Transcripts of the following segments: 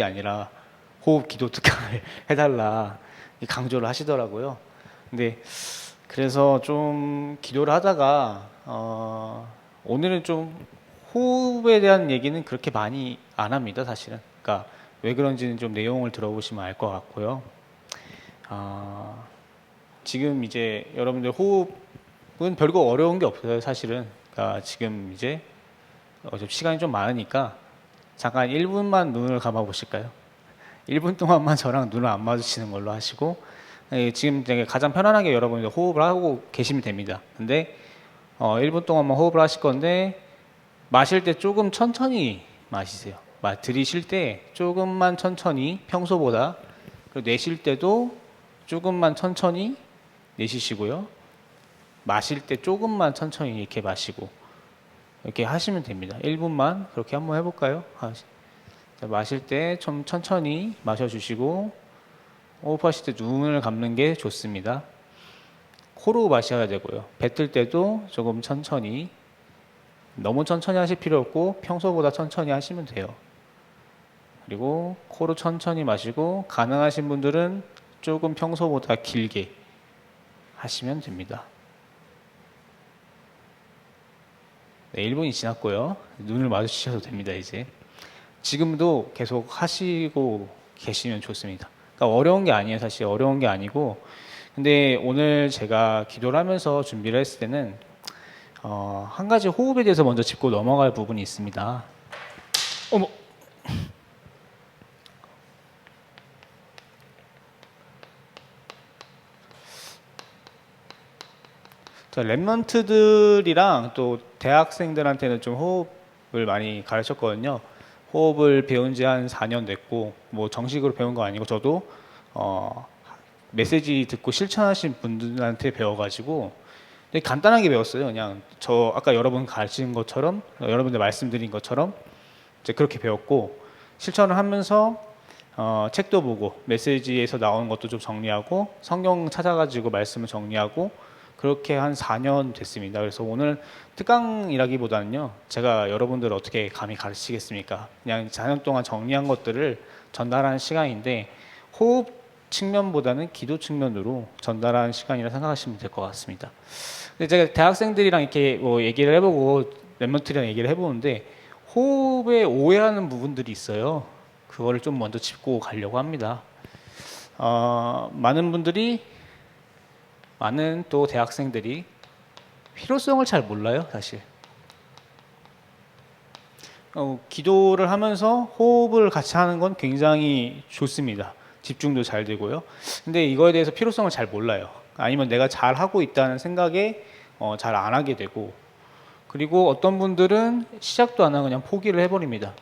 아니라 호흡 기도 특강을 해달라 강조를 하시더라고요. 근데 그래서 좀 기도를 하다가 오늘은 좀 호흡에 대한 얘기는 그렇게 많이 안 합니다, 사실은. 그러니까 왜 그런지는 좀 내용을 들어보시면 알 것 같고요. 지금 이제 여러분들 호흡은 별거 어려운 게 없어요, 사실은. 그러니까 지금 이제 시간이 좀 많으니까 잠깐 1분만 눈을 감아 보실까요? 1분 동안만 저랑 눈을 안 마주치는 걸로 하시고, 지금 되게 가장 편안하게 여러분들 호흡을 하고 계시면 됩니다. 근데 1분 동안만 호흡을 하실 건데, 마실 때 조금 천천히 마시세요. 들이쉴 때 조금만 천천히, 평소보다. 그리고 내쉴 때도 조금만 천천히 내쉬시고요. 마실 때 조금만 천천히 이렇게 마시고, 이렇게 하시면 됩니다. 1분만 그렇게 한번 해볼까요? 마실 때 좀 천천히 마셔주시고, 호흡하실 때 눈을 감는 게 좋습니다. 코로 마셔야 되고요. 뱉을 때도 조금 천천히, 너무 천천히 하실 필요 없고 평소보다 천천히 하시면 돼요. 그리고 코로 천천히 마시고, 가능하신 분들은 조금 평소보다 길게 하시면 됩니다. 네, 1분이 지났고요. 눈을 마주치셔도 됩니다. 이제 지금도 계속 하시고 계시면 좋습니다. 그러니까 어려운 게 아니에요. 사실 어려운 게 아니고, 근데 오늘 제가 기도를 하면서 준비를 했을 때는 한 가지 호흡에 대해서 먼저 짚고 넘어갈 부분이 있습니다. 어머. 랩런트들이랑 또 대학생들한테는 좀 호흡을 많이 가르쳤거든요. 호흡을 배운 지 한 4년 됐고, 뭐 정식으로 배운 거 아니고, 저도 메시지 듣고 실천하신 분들한테 배워가지고 되게 간단하게 배웠어요. 그냥 저 아까 여러분 가르친 것처럼, 여러분들 말씀드린 것처럼 이제 그렇게 배웠고, 실천을 하면서 책도 보고 메시지에서 나오는 것도 좀 정리하고, 성경 찾아가지고 말씀을 정리하고, 그렇게 한 4년 됐습니다. 그래서 오늘 특강이라기보다는요, 제가 여러분들을 어떻게 감히 가르치겠습니까? 그냥 4년 동안 정리한 것들을 전달하는 시간인데, 호흡 측면보다는 기도 측면으로 전달하는 시간이라 생각하시면 될 것 같습니다. 근데 제가 대학생들이랑 이렇게 뭐 얘기를 해보고 랩런트랑 얘기를 해보는데, 호흡에 오해하는 부분들이 있어요. 그거를 좀 먼저 짚고 가려고 합니다. 많은 또 대학생들이 필요성을 잘 몰라요, 사실. 기도를 하면서 호흡을 같이 하는 건 굉장히 좋습니다. 집중도 잘 되고요. 근데 이거에 대해서 필요성을 잘 몰라요. 아니면 내가 잘 하고 있다는 생각에 잘 안 하게 되고, 그리고 어떤 분들은 시작도 안 하고 그냥 포기를 해버립니다.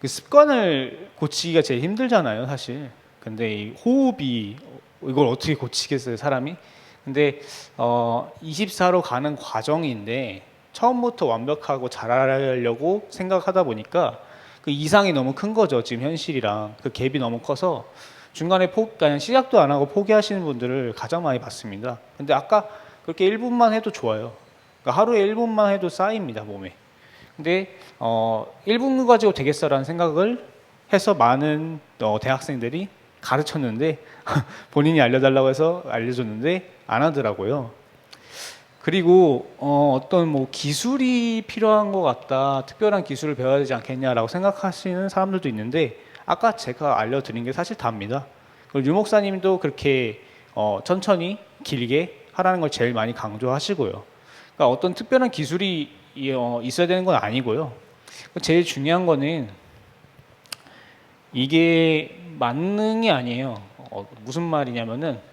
그 습관을 고치기가 제일 힘들잖아요, 사실. 근데 이 호흡이, 이걸 어떻게 고치겠어요, 사람이? 근데 24로 가는 과정인데, 처음부터 완벽하고 잘하려고 생각하다 보니까 그 이상이 너무 큰 거죠. 지금 현실이랑 그 갭이 너무 커서 중간에 그냥 시작도 안 하고 포기하시는 분들을 가장 많이 봤습니다. 근데 아까 그렇게 1분만 해도 좋아요. 그러니까 하루에 1분만 해도 쌓입니다, 몸에. 근데 1분 가지고 되겠어라는 생각을 해서 많은 대학생들이 가르쳤는데 본인이 알려달라고 해서 알려줬는데 안 하더라고요. 그리고 어떤 뭐 기술이 필요한 것 같다, 특별한 기술을 배워야 되지 않겠냐라고 생각하시는 사람들도 있는데, 아까 제가 알려드린 게 사실 답니다. 유 목사님도 그렇게 천천히 길게 하라는 걸 제일 많이 강조하시고요. 그러니까 어떤 특별한 기술이 있어야 되는 건 아니고요. 제일 중요한 거는 이게 만능이 아니에요. 무슨 말이냐면은,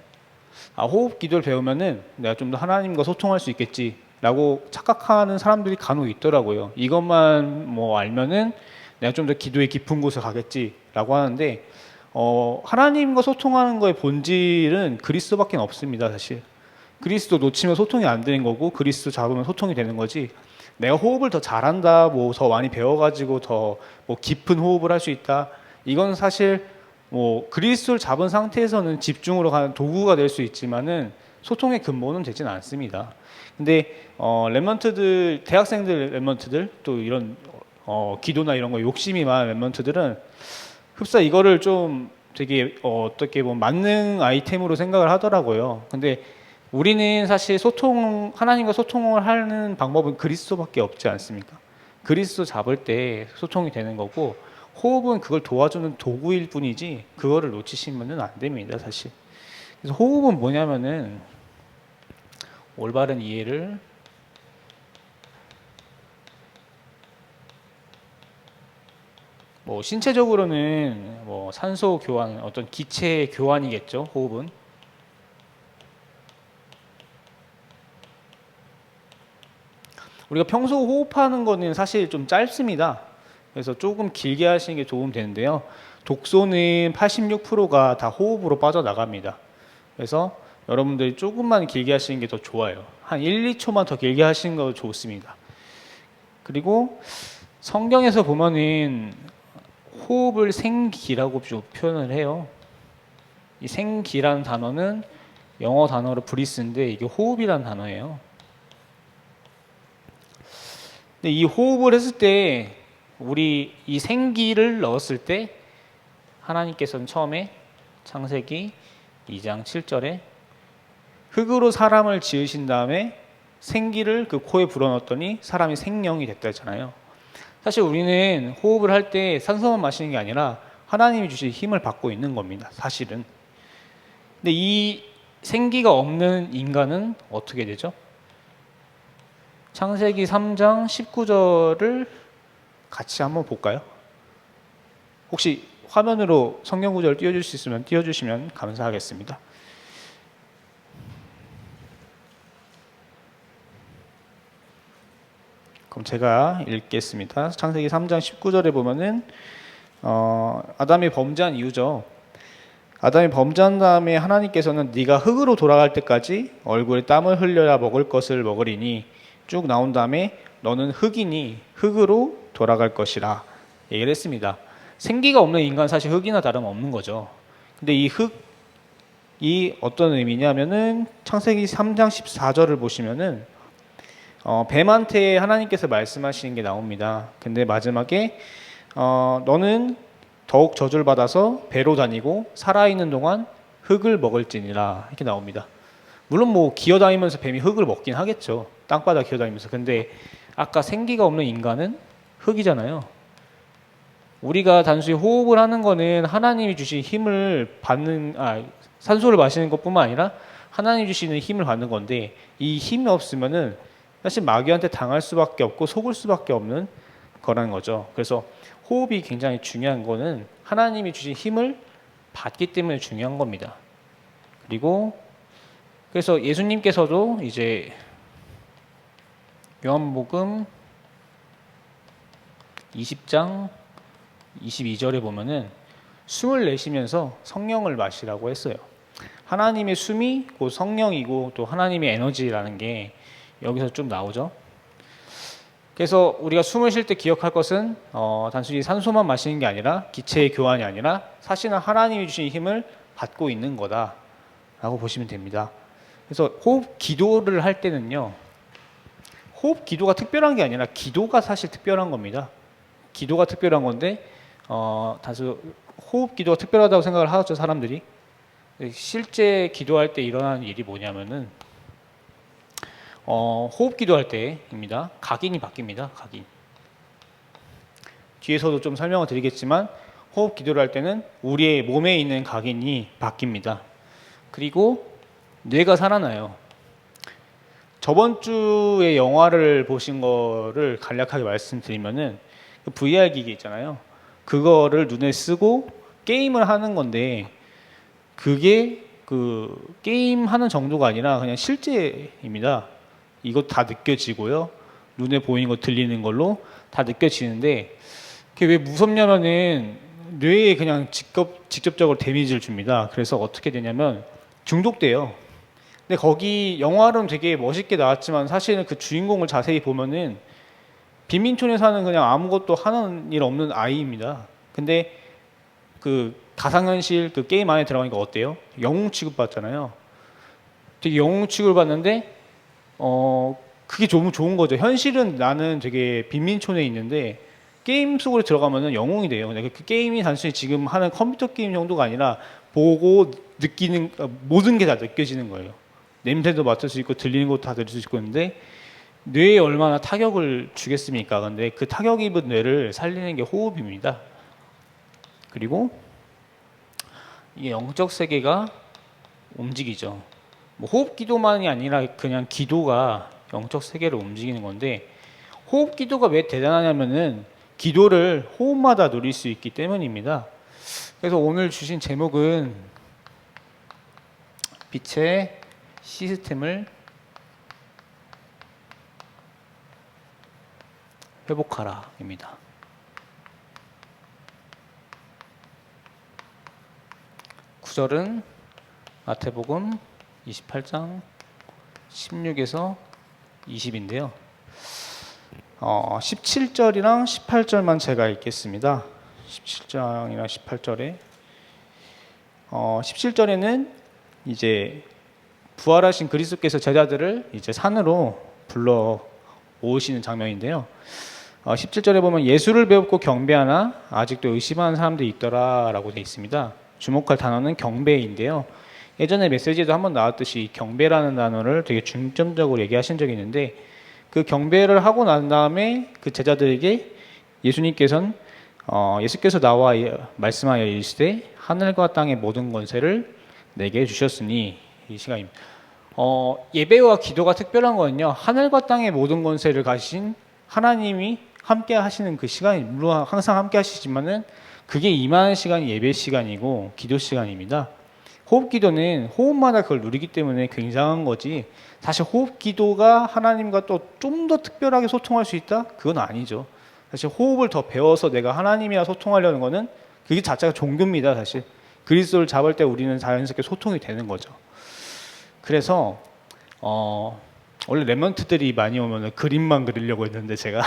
호흡 기도를 배우면은 내가 좀 더 하나님과 소통할 수 있겠지라고 착각하는 사람들이 간혹 있더라고요. 이것만 뭐 알면은 내가 좀 더 기도의 깊은 곳에 가겠지라고 하는데, 하나님과 소통하는 거의 본질은 그리스도밖에 없습니다, 사실. 그리스도 놓치면 소통이 안 되는 거고, 그리스도 잡으면 소통이 되는 거지. 내가 호흡을 더 잘한다, 뭐 더 많이 배워가지고 더 뭐 깊은 호흡을 할 수 있다, 이건 사실 뭐 그리스도를 잡은 상태에서는 집중으로 가는 도구가 될 수 있지만은 소통의 근본은 되진 않습니다. 근데 랩런트들, 대학생들 랩런트들, 또 이런 기도나 이런 거 욕심이 많은 랩런트들은 흡사 이거를 좀 되게 어떻게 보면 만능 아이템으로 생각을 하더라고요. 근데 우리는 사실 하나님과 소통을 하는 방법은 그리스도밖에 없지 않습니까? 그리스도 잡을 때 소통이 되는 거고, 호흡은 그걸 도와주는 도구일 뿐이지 그거를 놓치시면 안 됩니다, 사실. 그래서 호흡은 뭐냐면은 올바른 이해를 뭐 신체적으로는 뭐 산소 교환, 어떤 기체 교환이겠죠, 호흡은. 우리가 평소 호흡하는 거는 사실 좀 짧습니다. 그래서 조금 길게 하시는 게 도움 되는데요. 독소는 86%가 다 호흡으로 빠져나갑니다. 그래서 여러분들이 조금만 길게 하시는 게 더 좋아요. 한 1, 2초만 더 길게 하시는 거 좋습니다. 그리고 성경에서 보면은 호흡을 생기라고 표현을 해요. 이 생기라는 단어는 영어 단어로 브리스인데 이게 호흡이라는 단어예요. 근데 이 호흡을 했을 때 우리 이 생기를 넣었을 때 하나님께서는 처음에 창세기 2장 7절에 흙으로 사람을 지으신 다음에 생기를 그 코에 불어넣었더니 사람이 생명이 됐다 했잖아요. 사실 우리는 호흡을 할 때 산소만 마시는 게 아니라 하나님이 주신 힘을 받고 있는 겁니다, 사실은. 근데 이 생기가 없는 인간은 어떻게 되죠? 창세기 3장 19절을 같이 한번 볼까요? 혹시 화면으로 성경 구절을 띄워줄 수 있으면 띄워주시면 감사하겠습니다. 그럼 제가 읽겠습니다. 창세기 3장 19절에 보면은 아담이 범죄한 이유죠. 아담이 범죄한 다음에 하나님께서는 네가 흙으로 돌아갈 때까지 얼굴에 땀을 흘려야 먹을 것을 먹으리니 쭉 나온 다음에 너는 흙이니 흙으로 돌아갈 것이라 얘기를 했습니다. 생기가 없는 인간 사실 흙이나 다름없는 거죠. 근데 이 흙이 어떤 의미냐면은 창세기 3장 14절을 보시면은 뱀한테 하나님께서 말씀하시는 게 나옵니다. 근데 마지막에 너는 더욱 저주를 받아서 배로 다니고 살아있는 동안 흙을 먹을지니라 이렇게 나옵니다. 물론 뭐 기어다니면서 뱀이 흙을 먹긴 하겠죠. 땅바닥 기어다니면서. 근데 아까 생기가 없는 인간은 흙이잖아요. 우리가 단순히 호흡을 하는 거는 하나님이 주신 힘을 받는, 산소를 마시는 것뿐만 아니라 하나님이 주시는 힘을 받는 건데 이 힘이 없으면은 사실 마귀한테 당할 수밖에 없고 속을 수밖에 없는 거라는 거죠. 그래서 호흡이 굉장히 중요한 거는 하나님이 주신 힘을 받기 때문에 중요한 겁니다. 그래서 예수님께서도 이제 요한복음 20장 22절에 보면은 숨을 내쉬면서 성령을 마시라고 했어요. 하나님의 숨이 곧 성령이고 또 하나님의 에너지라는 게 여기서 좀 나오죠. 그래서 우리가 숨을 쉴 때 기억할 것은 단순히 산소만 마시는 게 아니라 기체의 교환이 아니라 사실은 하나님이 주신 힘을 받고 있는 거다라고 보시면 됩니다. 그래서 호흡 기도를 할 때는요, 호흡 기도가 특별한 게 아니라 기도가 사실 특별한 겁니다. 기도가 특별한 건데 다소 호흡 기도가 특별하다고 생각을 하죠, 사람들이. 실제 기도할 때 일어나는 일이 뭐냐면은 호흡 기도할 때입니다. 각인이 바뀝니다. 각인. 뒤에서도 좀 설명을 드리겠지만 호흡 기도를 할 때는 우리의 몸에 있는 각인이 바뀝니다. 그리고 뇌가 살아나요. 저번 주에 영화를 보신 거를 간략하게 말씀드리면은 그 VR 기기 있잖아요. 그거를 눈에 쓰고 게임을 하는 건데 그게 그 게임 하는 정도가 아니라 그냥 실제입니다. 이거 다 느껴지고요. 눈에 보이는 거 들리는 걸로 다 느껴지는데 그게 왜 무섭냐면은 뇌에 그냥 직접적으로 데미지를 줍니다. 그래서 어떻게 되냐면 중독돼요. 근데 거기 영화로는 되게 멋있게 나왔지만 사실은 그 주인공을 자세히 보면은 빈민촌에 사는 그냥 아무것도 하는 일 없는 아이입니다. 근데 그 가상현실 그 게임 안에 들어가니까 어때요? 영웅 취급받잖아요. 되게 영웅 취급받는데 그게 너무 좋은 거죠. 현실은 나는 되게 빈민촌에 있는데 게임 속으로 들어가면은 영웅이 돼요. 근데 그 게임이 단순히 지금 하는 컴퓨터 게임 정도가 아니라 보고 느끼는 모든 게 다 느껴지는 거예요. 냄새도 맡을 수 있고 들리는 것도 다 들을 수 있고 있는데 뇌에 얼마나 타격을 주겠습니까? 근데 그 타격 입은 뇌를 살리는 게 호흡입니다. 그리고 이게 영적 세계가 움직이죠. 뭐 호흡 기도만이 아니라 그냥 기도가 영적 세계를 움직이는 건데 호흡 기도가 왜 대단하냐면은 기도를 호흡마다 누릴 수 있기 때문입니다. 그래서 오늘 주신 제목은 빛의 시스템을 회복하라입니다. 구절은 마태복음 28장 16에서 20인데요. 17절이랑 18절만 제가 읽겠습니다. 17장이랑 18절에 17절에는 이제 부활하신 그리스도께서 제자들을 이제 산으로 불러 모으시는 장면인데요. 17절에 보면 예수를 배웠고 경배하나 아직도 의심하는 사람들이 있더라라고 되어 있습니다. 주목할 단어는 경배인데요. 예전에 메시지에도 한번 나왔듯이 경배라는 단어를 되게 중점적으로 얘기하신 적이 있는데 그 경배를 하고 난 다음에 그 제자들에게 예수님께서는 예수께서 나와 말씀하여 이르시되 하늘과 땅의 모든 권세를 내게 주셨으니 이 시간입니다. 예배와 기도가 특별한 거는요. 하늘과 땅의 모든 권세를 가신 하나님이 함께 하시는 그 시간이 물론 항상 함께 하시지만은 그게 임하는 시간이 예배 시간이고 기도 시간입니다. 호흡 기도는 호흡마다 그걸 누리기 때문에 굉장한 거지 사실 호흡 기도가 하나님과 또 좀 더 특별하게 소통할 수 있다? 그건 아니죠. 사실 호흡을 더 배워서 내가 하나님이랑 소통하려는 거는 그게 자체가 종교입니다. 사실 그리스도를 잡을 때 우리는 자연스럽게 소통이 되는 거죠. 그래서 원래 랩런트들이 많이 오면 그림만 그리려고 했는데 제가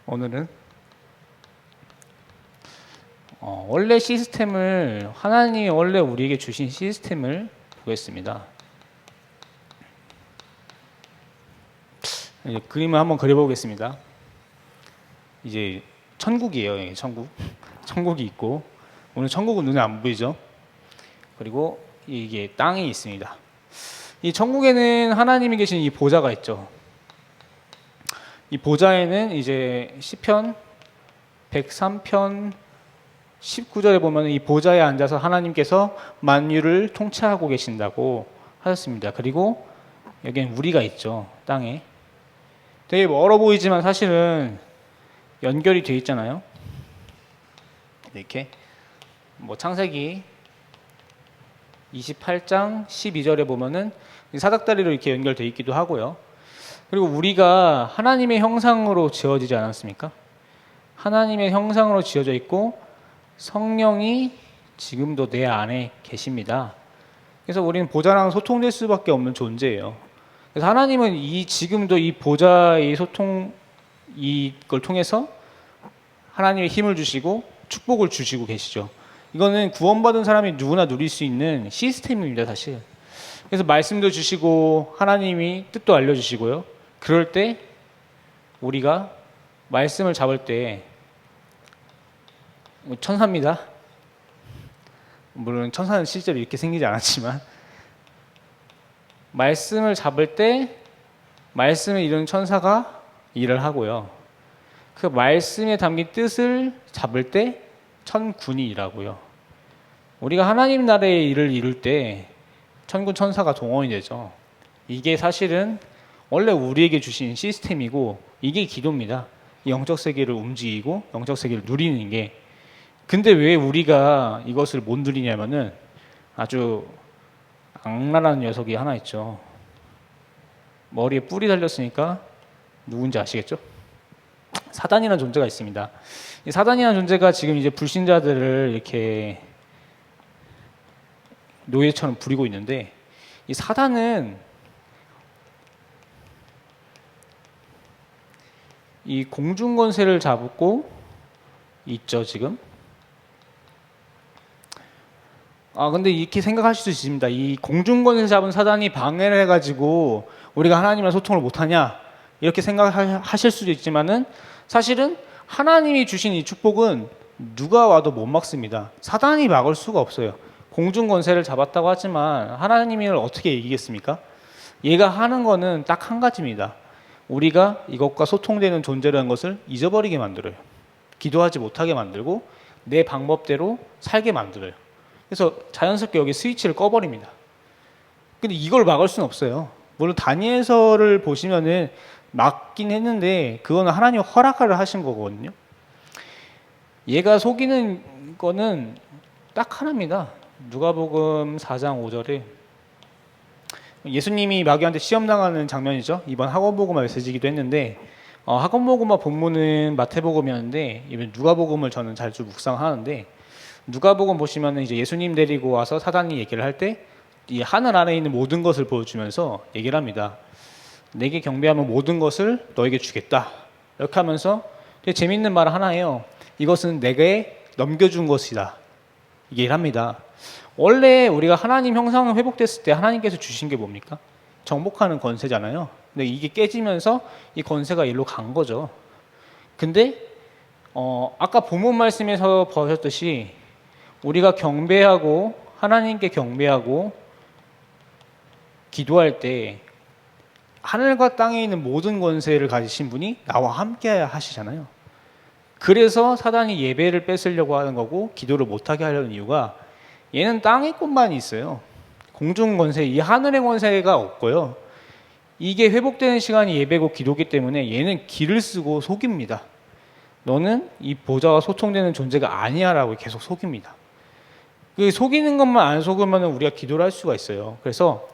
오늘은 원래 시스템을 하나님이 원래 우리에게 주신 시스템을 보겠습니다. 이제 그림을 한번 그려보겠습니다. 이제 천국이에요. 천국이 있고 오늘 천국은 눈에 안 보이죠. 그리고 이게 땅이 있습니다. 이 천국에는 하나님이 계신 이 보좌가 있죠. 이 보좌에는 이제 시편 103편 19절에 보면 이 보좌에 앉아서 하나님께서 만유를 통치하고 계신다고 하셨습니다. 그리고 여기엔 우리가 있죠. 땅에. 되게 멀어 보이지만 사실은 연결이 되어 있잖아요. 이렇게 뭐 창세기 28장 12절에 보면은 사닥다리로 이렇게 연결되어 있기도 하고요. 그리고 우리가 하나님의 형상으로 지어지지 않았습니까? 하나님의 형상으로 지어져 있고 성령이 지금도 내 안에 계십니다. 그래서 우리는 보좌랑 소통될 수밖에 없는 존재예요. 그래서 하나님은 지금도 이 보좌의 소통 이걸 통해서 하나님의 힘을 주시고 축복을 주시고 계시죠. 이거는 구원받은 사람이 누구나 누릴 수 있는 시스템입니다, 사실. 그래서 말씀도 주시고 하나님이 뜻도 알려주시고요. 그럴 때 우리가 말씀을 잡을 때 천사입니다. 물론 천사는 실제로 이렇게 생기지 않았지만 말씀을 잡을 때 말씀을 이루는 천사가 일을 하고요. 그 말씀에 담긴 뜻을 잡을 때 천군이 일하고요. 우리가 하나님 나라의 일을 이룰 때 천군 천사가 동원이 되죠. 이게 사실은 원래 우리에게 주신 시스템이고 이게 기도입니다. 영적 세계를 움직이고 영적 세계를 누리는 게. 근데 왜 우리가 이것을 못 누리냐면은 아주 악랄한 녀석이 하나 있죠. 머리에 뿔이 달렸으니까 누군지 아시겠죠? 사단이라는 존재가 있습니다. 이 사단이라는 존재가 지금 이제 불신자들을 이렇게 노예처럼 부리고 있는데 이 사단은 이 공중권세를 잡고 있죠, 지금. 근데 이렇게 생각하실 수 있습니다. 이 공중권세 잡은 사단이 방해를 해가지고 우리가 하나님이랑 소통을 못하냐? 이렇게 생각하실 수도 있지만은 사실은 하나님이 주신 이 축복은 누가 와도 못 막습니다. 사단이 막을 수가 없어요. 공중 권세를 잡았다고 하지만 하나님을 어떻게 이기겠습니까? 얘가 하는 거는 딱 한 가지입니다. 우리가 이것과 소통되는 존재라는 것을 잊어버리게 만들어요. 기도하지 못하게 만들고 내 방법대로 살게 만들어요. 그래서 자연스럽게 여기 스위치를 꺼버립니다. 근데 이걸 막을 수는 없어요. 물론 다니엘서를 보시면은 막긴 했는데 그거는 하나님 허락을 하신 거거든요. 얘가 속이는 거는 딱 하나입니다. 누가복음 4장 5절에 예수님이 마귀한테 시험당하는 장면이죠. 이번 학원복음화 메시지이기도 했는데 학원복음화 본문은 마태복음이었는데 이번 누가복음을 저는 자주 묵상하는데 누가복음 보시면 이제 예수님 데리고 와서 사단이 얘기를 할 때 이 하늘 안에 있는 모든 것을 보여주면서 얘기를 합니다. 내게 경배하면 모든 것을 너에게 주겠다. 이렇게 하면서 되게 재밌는 말 하나 해요. 이것은 내게 넘겨준 것이다. 얘기를 합니다. 원래 우리가 하나님 형상 회복됐을 때 하나님께서 주신 게 뭡니까? 정복하는 권세잖아요. 근데 이게 깨지면서 이 권세가 일로 간 거죠. 근데 아까 본문 말씀에서 보셨듯이 우리가 경배하고 하나님께 경배하고 기도할 때 하늘과 땅에 있는 모든 권세를 가지신 분이 나와 함께 하시잖아요. 그래서 사단이 예배를 뺏으려고 하는 거고 기도를 못하게 하려는 이유가 얘는 땅의 것만 있어요. 공중 권세, 이 하늘의 권세가 없고요. 이게 회복되는 시간이 예배고 기도기 때문에 얘는 기를 쓰고 속입니다. 너는 이 보좌와 소통되는 존재가 아니야 라고 계속 속입니다. 그 속이는 것만 안 속으면 우리가 기도를 할 수가 있어요. 그래서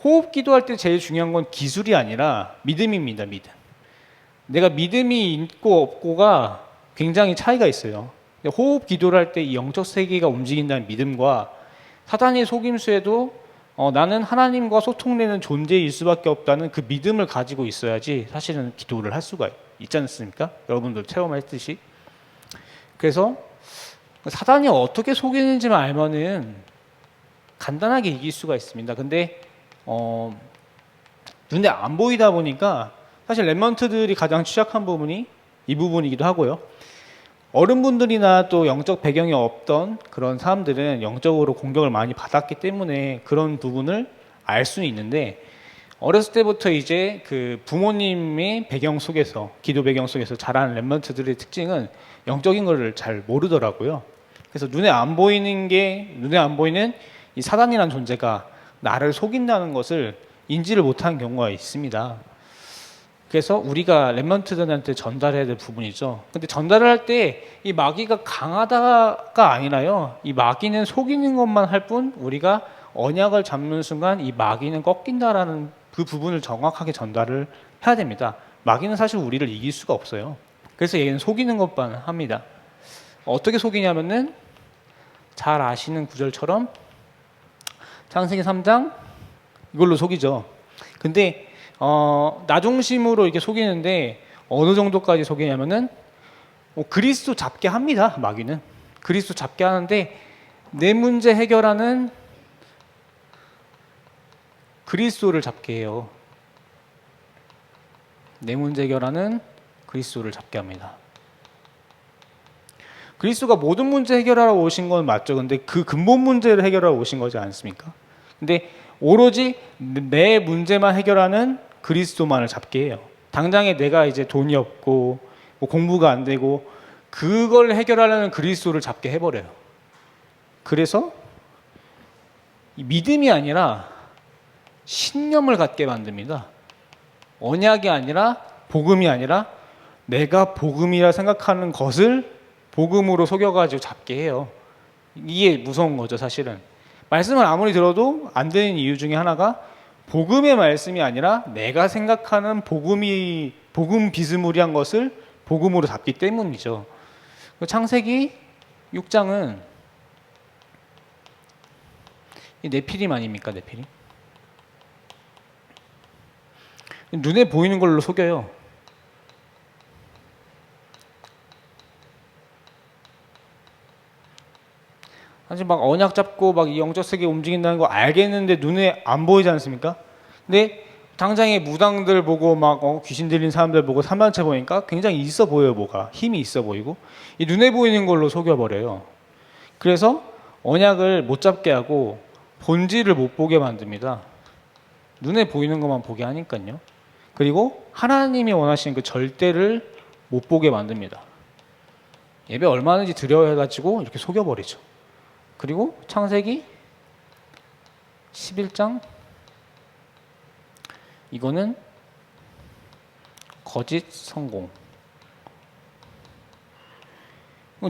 호흡 기도할 때 제일 중요한 건 기술이 아니라 믿음입니다. 믿음. 내가 믿음이 있고 없고가 굉장히 차이가 있어요. 호흡 기도를 할 때 이 영적 세계가 움직인다는 믿음과 사단의 속임수에도 나는 하나님과 소통되는 존재일 수밖에 없다는 그 믿음을 가지고 있어야지 사실은 기도를 할 수가 있지 않습니까? 여러분들 체험했듯이. 그래서 사단이 어떻게 속이는지만 알면은 간단하게 이길 수가 있습니다. 근데 눈에 안 보이다 보니까 사실 렘넌트들이 가장 취약한 부분이 이 부분이기도 하고요. 어른분들이나 또 영적 배경이 없던 그런 사람들은 영적으로 공격을 많이 받았기 때문에 그런 부분을 알 수는 있는데 어렸을 때부터 이제 그 부모님의 배경 속에서 기도 배경 속에서 자라는 렘넌트들의 특징은 영적인 것을 잘 모르더라고요. 그래서 눈에 안 보이는 이 사단이라는 존재가 나를 속인다는 것을 인지를 못하는 경우가 있습니다. 그래서 우리가 렘넌트들한테 전달해야 될 부분이죠. 근데 전달을 할 때 이 마귀가 강하다가 아니라요. 이 마귀는 속이는 것만 할 뿐 우리가 언약을 잡는 순간 이 마귀는 꺾인다라는 그 부분을 정확하게 전달을 해야 됩니다. 마귀는 사실 우리를 이길 수가 없어요. 그래서 얘는 속이는 것만 합니다. 어떻게 속이냐면은 잘 아시는 구절처럼 창세기 3장 이걸로 속이죠. 근데 나 중심으로 이렇게 속이는데 어느 정도까지 속이냐면은 그리스도 잡게 합니다. 마귀는 그리스도 잡게 하는데 내 문제 해결하는 그리스도를 잡게 해요. 내 문제 해결하는 그리스도를 잡게 합니다. 그리스도가 모든 문제 해결하러 오신 건 맞죠. 근데 그 근본 문제를 해결하러 오신 거지 않습니까? 근데 오로지 내 문제만 해결하는 그리스도만을 잡게 해요. 당장에 내가 이제 돈이 없고 뭐 공부가 안 되고 그걸 해결하려는 그리스도를 잡게 해버려요. 그래서 믿음이 아니라 신념을 갖게 만듭니다. 언약이 아니라 복음이 아니라 내가 복음이라 생각하는 것을 복음으로 속여가지고 잡게 해요. 이게 무서운 거죠, 사실은. 말씀을 아무리 들어도 안 되는 이유 중에 하나가 복음의 말씀이 아니라 내가 생각하는 복음 비스무리한 것을 복음으로 잡기 때문이죠. 창세기 6장은 네피림 아닙니까? 네피림. 눈에 보이는 걸로 속여요. 사실 막 언약 잡고 막 영적 세계 움직인다는 거 알겠는데 눈에 안 보이지 않습니까? 근데 당장에 무당들 보고 막 귀신 들린 사람들 보고 삼만체 보니까 굉장히 있어 보여요. 뭐가 힘이 있어 보이고 이 눈에 보이는 걸로 속여버려요. 그래서 언약을 못 잡게 하고 본질을 못 보게 만듭니다. 눈에 보이는 것만 보게 하니까요. 그리고 하나님이 원하시는 그 절대를 못 보게 만듭니다. 예배 얼마든지 드려야 해가지고 이렇게 속여버리죠. 그리고 창세기 11장 이거는 거짓 성공.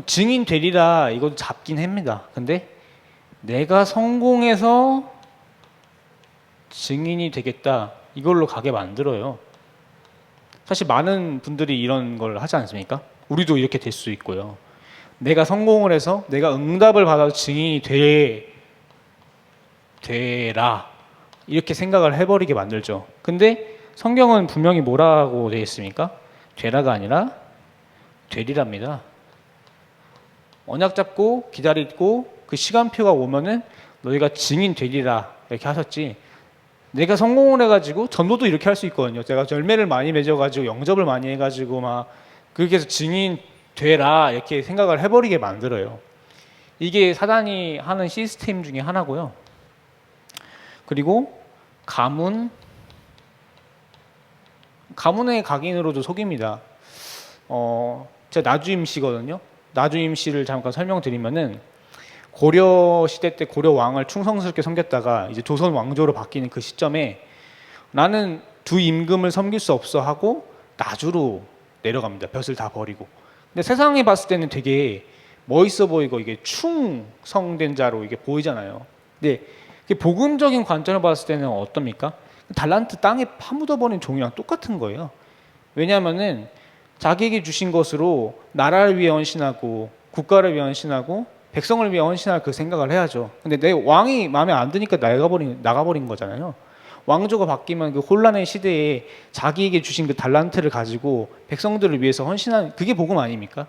증인 되리라 이것도 잡긴 합니다. 근데 내가 성공해서 증인이 되겠다 이걸로 가게 만들어요. 사실 많은 분들이 이런 걸 하지 않습니까? 우리도 이렇게 될 수 있고요. 내가 성공을 해서 내가 응답을 받아서 증인이 되라 이렇게 생각을 해버리게 만들죠. 근데 성경은 분명히 뭐라고 되어 있습니까? 되라가 아니라 되리랍니다. 언약 잡고 기다리고 그 시간표가 오면은 너희가 증인 되리라 이렇게 하셨지. 내가 성공을 해가지고 전도도 이렇게 할 수 있거든요. 제가 열매를 많이 맺어가지고 영접을 많이 해가지고 막 그렇게 해서 증인 되라 이렇게 생각을 해버리게 만들어요. 이게 사단이 하는 시스템 중에 하나고요. 그리고 가문의 각인으로도 속입니다. 제가 나주임씨거든요. 나주임씨를 잠깐 설명드리면은 고려 시대 때 고려 왕을 충성스럽게 섬겼다가 이제 조선 왕조로 바뀌는 그 시점에 나는 두 임금을 섬길 수 없어 하고 나주로 내려갑니다. 벼슬 다 버리고. 근데 세상에 봤을 때는 되게 멋있어 보이고 이게 충성된 자로 이게 보이잖아요. 근데 복음적인 관점을 봤을 때는 어떻습니까? 달란트 땅에 파묻어버린 종이랑 똑같은 거예요. 왜냐하면은 자기에게 주신 것으로 나라를 위해 헌신하고 국가를 위해 헌신하고 백성을 위해 헌신할 그 생각을 해야죠. 근데 내 왕이 마음에 안 드니까 나가버린 거잖아요. 왕조가 바뀌면 그 혼란의 시대에 자기에게 주신 그 달란트를 가지고 백성들을 위해서 헌신하는 그게 복음 아닙니까?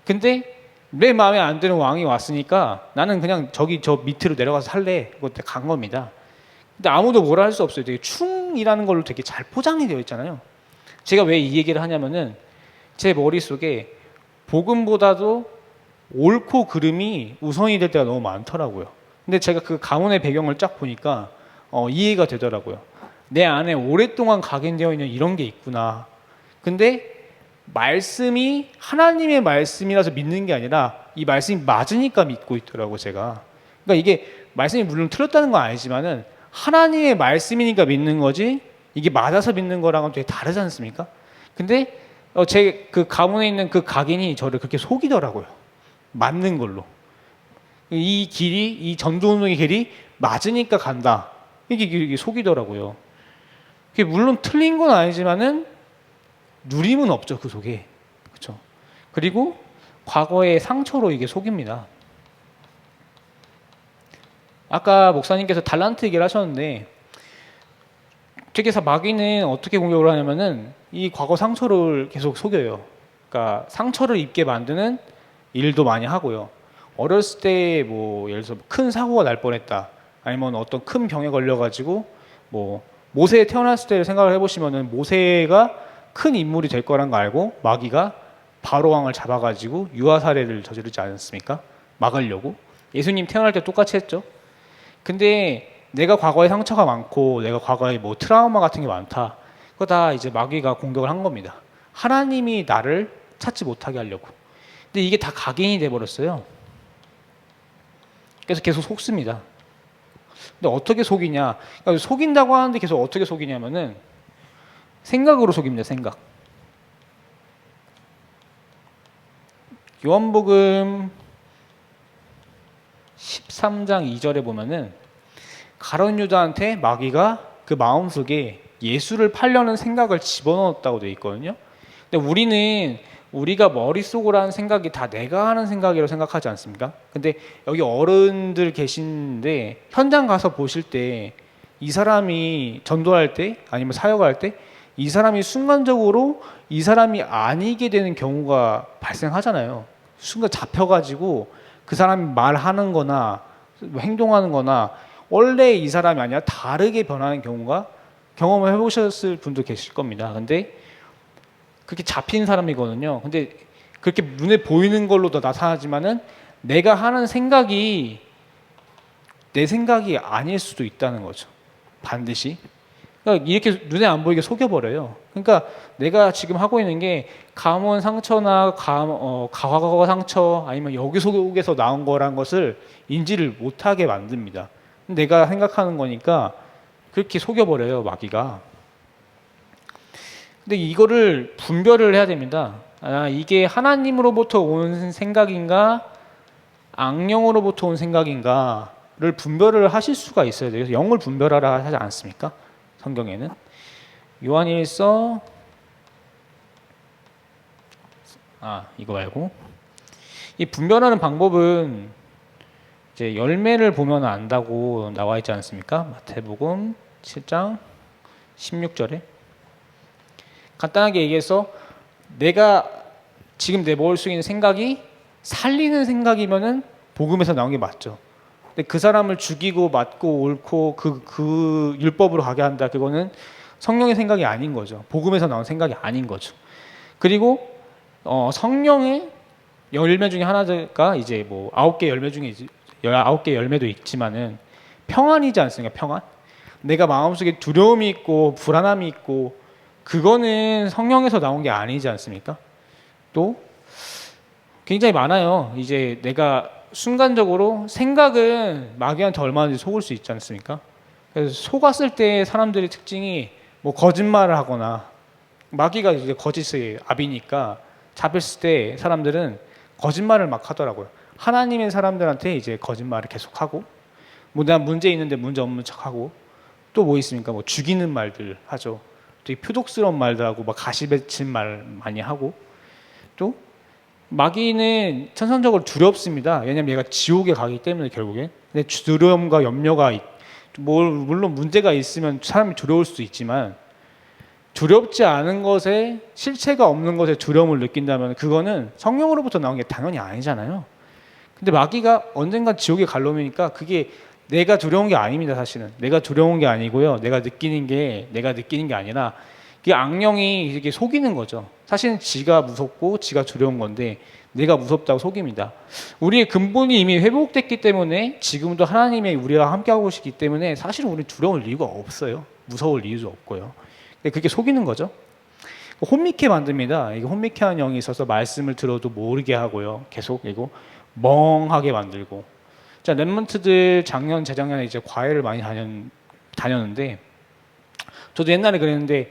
근데 내 마음에 안 드는 왕이 왔으니까 나는 그냥 저 밑으로 내려가서 살래. 그때 간 겁니다. 근데 아무도 뭐라 할 수 없어요. 되게 충이라는 걸로 되게 잘 포장이 되어 있잖아요. 제가 왜 이 얘기를 하냐면은 제 머릿속에 복음보다도 옳고 그름이 우선이 될 때가 너무 많더라고요. 근데 제가 그 가문의 배경을 쫙 보니까 이해가 되더라고요. 내 안에 오랫동안 각인되어 있는 이런 게 있구나. 근데 말씀이 하나님의 말씀이라서 믿는 게 아니라 이 말씀이 맞으니까 믿고 있더라고 제가. 그러니까 이게 말씀이 물론 틀렸다는 건 아니지만은 하나님의 말씀이니까 믿는 거지 이게 맞아서 믿는 거랑은 되게 다르지 않습니까? 근데 제 그 가문에 있는 그 각인이 저를 그렇게 속이더라고요. 맞는 걸로. 이 길이 이 전도운동의 길이 맞으니까 간다. 이게 속이더라고요. 그게 물론 틀린 건 아니지만은 누림은 없죠 그 속에. 그렇죠. 그리고 과거의 상처로 이게 속입니다. 아까 목사님께서 달란트 얘기를 하셨는데 되게서 마귀는 어떻게 공격을 하냐면은 이 과거 상처를 계속 속여요. 그러니까 상처를 입게 만드는 일도 많이 하고요. 어렸을 때 뭐 예를 들어서 큰 사고가 날 뻔했다. 아니면 어떤 큰 병에 걸려가지고 뭐 모세 태어났을 때를 생각을 해보시면은 모세가 큰 인물이 될 거란 거 알고 마귀가 바로 왕을 잡아가지고 유아 살해를 저지르지 않았습니까? 막으려고. 예수님 태어날 때 똑같이 했죠. 근데 내가 과거에 상처가 많고 내가 과거에 뭐 트라우마 같은 게 많다. 그거 다 이제 마귀가 공격을 한 겁니다. 하나님이 나를 찾지 못하게 하려고. 근데 이게 다 각인이 돼버렸어요. 그래서 계속 속습니다. 근데 어떻게 속이냐? 그러니까 속인다고 하는데 계속 어떻게 속이냐면은 생각으로 속입니다. 생각. 요한복음 13장 2절에 보면은 가룟 유다한테 마귀가 그 마음속에 예수를 팔려는 생각을 집어넣었다고 되어 있거든요. 근데 우리가 머릿속으로 하는 생각이 다 내가 하는 생각이라고 생각하지 않습니까? 근데 여기 어른들 계시는데 현장 가서 보실 때 이 사람이 전도할 때 아니면 사역할 때 이 사람이 순간적으로 이 사람이 아니게 되는 경우가 발생하잖아요. 순간 잡혀가지고 그 사람이 말하는 거나 행동하는 거나 원래 이 사람이 아니라 다르게 변하는 경우가 경험을 해보셨을 분도 계실 겁니다. 근데 그렇게 잡힌 사람이거든요. 근데 그렇게 눈에 보이는 걸로도 나타나지만은 내가 하는 생각이 내 생각이 아닐 수도 있다는 거죠. 반드시. 그러니까 이렇게 눈에 안 보이게 속여버려요. 그러니까 내가 지금 하고 있는 게 감원 상처나 과거 상처 아니면 여기 속에서 나온 거란 것을 인지를 못하게 만듭니다. 내가 생각하는 거니까 그렇게 속여버려요, 마귀가. 근데 이거를 분별을 해야 됩니다. 아, 이게 하나님으로부터 온 생각인가 악령으로부터 온 생각인가를 분별을 하실 수가 있어야 돼요. 그래서 영을 분별하라 하지 않습니까? 성경에는. 요한일서 이거 말고 이 분별하는 방법은 이제 열매를 보면 안다고 나와 있지 않습니까? 마태복음 7장 16절에 간단하게 얘기해서 내가 지금 내 머릿속에 있는 생각이 살리는 생각이면은 복음에서 나온 게 맞죠. 근데 그 사람을 죽이고 맞고 옳고 그 율법으로 가게 한다. 그거는 성령의 생각이 아닌 거죠. 복음에서 나온 생각이 아닌 거죠. 그리고 성령의 열매 중에 하나가 이제 뭐 9개 열매 중에 19개 열매도 있지만은 평안이지 않습니까? 평안. 내가 마음속에 두려움이 있고 불안함이 있고 그거는 성령에서 나온 게 아니지 않습니까? 또 굉장히 많아요. 이제 내가 순간적으로 생각은 마귀한테 얼마든지 속을 수 있지 않습니까? 그래서 속았을 때 사람들의 특징이 뭐 거짓말을 하거나 마귀가 이제 거짓의 아비니까 잡혔을 때 사람들은 거짓말을 막 하더라고요. 하나님의 사람들한테 이제 거짓말을 계속하고 뭐 난 문제 있는데 문제 없는 척하고 또 뭐 있습니까? 뭐 죽이는 말들 하죠. 되게 표독스러운 말도 하고 막 가시뱉은 말 많이 하고 또 마귀는 천성적으로 두렵습니다. 왜냐하면 얘가 지옥에 가기 때문에 결국에. 근데 두려움과 염려가 물론 문제가 있으면 사람이 두려울 수도 있지만 두렵지 않은 것에 실체가 없는 것에 두려움을 느낀다면 그거는 성령으로부터 나온 게 당연히 아니잖아요. 근데 마귀가 언젠가 지옥에 갈 놈이니까 그게 내가 두려운 게 아닙니다. 사실은 내가 두려운 게 아니고요. 내가 느끼는 게 아니라 이게 악령이 이렇게 속이는 거죠. 사실은 지가 무섭고 지가 두려운 건데 내가 무섭다고 속입니다. 우리의 근본이 이미 회복됐기 때문에 지금도 하나님의 우리와 함께하고 계시기 때문에 사실은 우리는 두려울 이유가 없어요. 무서울 이유도 없고요. 그게 속이는 거죠. 혼미케 만듭니다. 이게 혼미케한 영이 있어서 말씀을 들어도 모르게 하고요. 계속 이거 멍하게 만들고. 자, 랩런트들 작년 재작년에 이제 과외를 많이 다녔는데 저도 옛날에 그랬는데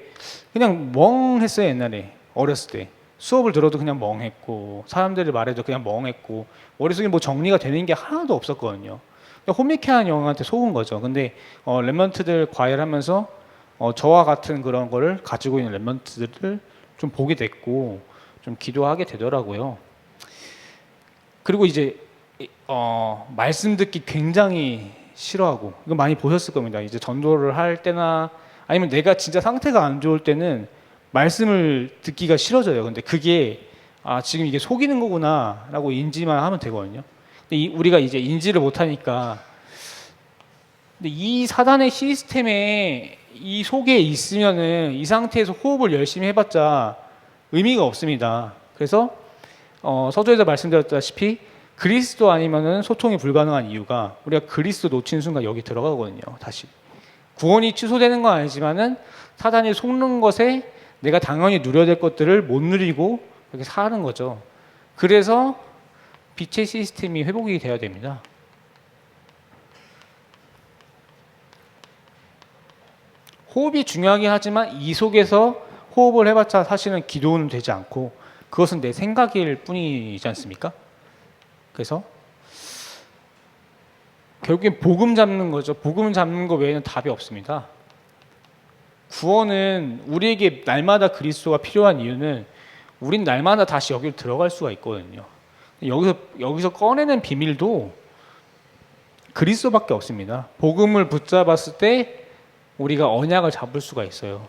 그냥 멍했어요. 옛날에 어렸을 때 수업을 들어도 그냥 멍했고 사람들이 말해도 그냥 멍했고 머릿속에 뭐 정리가 되는 게 하나도 없었거든요. 혼미케한 영한테 속은 거죠. 근데 랩런트들 과외를 하면서 저와 같은 그런 거를 가지고 있는 랩런트들을 좀 보게 됐고 좀 기도하게 되더라고요. 그리고 이제 말씀 듣기 굉장히 싫어하고 이거 많이 보셨을 겁니다. 이제 전도를 할 때나 아니면 내가 진짜 상태가 안 좋을 때는 말씀을 듣기가 싫어져요. 근데 그게 지금 이게 속이는 거구나라고 인지만 하면 되거든요. 근데 우리가 이제 인지를 못하니까 근데 이 사단의 시스템에 이 속에 있으면은 이 상태에서 호흡을 열심히 해봤자 의미가 없습니다. 그래서 서두에서 말씀드렸다시피 그리스도 아니면은 소통이 불가능한 이유가 우리가 그리스도 놓친 순간 여기 들어가거든요. 다시 구원이 취소되는 건 아니지만은 사단이 속는 것에 내가 당연히 누려야 될 것들을 못 누리고 이렇게 사는 거죠. 그래서 빛의 시스템이 회복이 돼야 됩니다. 호흡이 중요하긴 하지만 이 속에서 호흡을 해봤자 사실은 기도는 되지 않고 그것은 내 생각일 뿐이지 않습니까? 그래서 결국엔 복음 잡는 거죠. 복음 잡는 거 외에는 답이 없습니다. 구원은 우리에게 날마다 그리스도가 필요한 이유는 우린 날마다 다시 여기로 들어갈 수가 있거든요. 여기서 꺼내는 비밀도 그리스도밖에 없습니다. 복음을 붙잡았을 때 우리가 언약을 잡을 수가 있어요.